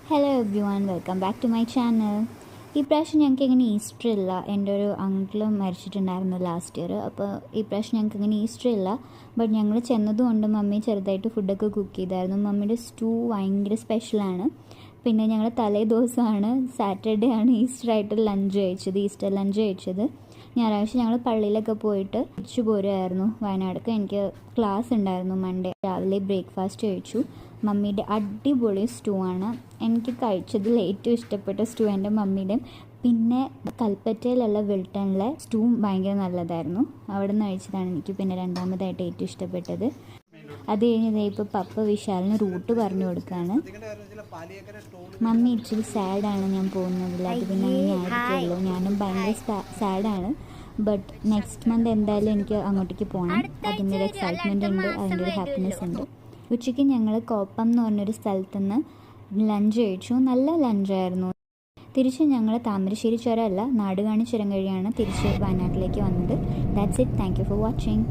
Hello everyone, welcome back to my channel. ഈ പ്രാവശ്യം ഞങ്ങൾക്ക് ഇങ്ങനെ ഈസ്റ്റർ ഇല്ല. എൻ്റെ ഒരു അങ്കിളും മരിച്ചിട്ടുണ്ടായിരുന്നു ലാസ്റ്റ് ഇയർ. അപ്പോൾ ഈ പ്രാവശ്യം ഞങ്ങൾക്ക് ഇങ്ങനെ ഈസ്റ്റർ ഇല്ല. ബട്ട് ഞങ്ങൾ ചെന്നതുകൊണ്ട് മമ്മി ചെറുതായിട്ട് ഫുഡൊക്കെ കുക്ക് ചെയ്തായിരുന്നു. മമ്മിയുടെ സ്റ്റൂ ഭയങ്കര സ്പെഷ്യലാണ്. പിന്നെ ഞങ്ങൾ തലേ ദിവസമാണ്, സാറ്റർഡേ ആണ് ഈസ്റ്റർ ആയിട്ട് ലഞ്ച് കഴിച്ചത്, ഈസ്റ്റർ ലഞ്ച് കഴിച്ചത്. ഞായറാഴ്ച ഞങ്ങൾ പള്ളിയിലൊക്കെ പോയിട്ട് തിരിച്ചു പോരുമായിരുന്നു വയനാടൊക്കെ. എനിക്ക് ക്ലാസ് ഉണ്ടായിരുന്നു മൺഡേ. രാവിലെ ബ്രേക്ക്ഫാസ്റ്റ് കഴിച്ചു. മമ്മിയുടെ അടിപൊളി സ്റ്റൂ ആണ്. എനിക്ക് കഴിച്ചതിൽ ഏറ്റവും ഇഷ്ടപ്പെട്ട സ്റ്റൂ എൻ്റെ മമ്മിയുടെയും. പിന്നെ കൽപ്പറ്റയിലുള്ള വിൽട്ടണിലെ സ്റ്റൂ ഭയങ്കര നല്ലതായിരുന്നു. അവിടെ നിന്ന് കഴിച്ചതാണ് എനിക്ക് പിന്നെ രണ്ടാമതായിട്ട് ഏറ്റവും ഇഷ്ടപ്പെട്ടത്. അത് കഴിഞ്ഞത് ഇപ്പോൾ പപ്പ വിശാലിന് റൂട്ട് പറഞ്ഞു കൊടുക്കുകയാണ്. മമ്മി ഇച്ചിരി സാഡാണ് ഞാൻ പോകുന്നതിൽ. അത് പിന്നെ അങ്ങനെ ആയിരിക്കുമല്ലോ, ഞാനും ഭയങ്കര സാഡാണ്. ബട്ട് നെക്സ്റ്റ് മന്ത് എന്തായാലും എനിക്ക് അങ്ങോട്ടേക്ക് പോകണം. അതിൻ്റെ ഒരു എക്സൈറ്റ്മെൻ്റ് ഉണ്ട്, അതിൻ്റെ ഒരു ഹാപ്പിനെസ് ഉണ്ട്. ഉച്ചയ്ക്ക് ഞങ്ങൾ കോപ്പം എന്ന് പറഞ്ഞൊരു സ്ഥലത്തു നിന്ന് ലഞ്ച് കഴിച്ചു. നല്ല ലഞ്ചായിരുന്നു. തിരിച്ച് ഞങ്ങൾ താമരശ്ശേരി ചുരമല്ല, നാടുകാണി ചുരം കഴിയാണ് തിരിച്ച് വയനാട്ടിലേക്ക് വന്നത്. That's it. Thank you for watching.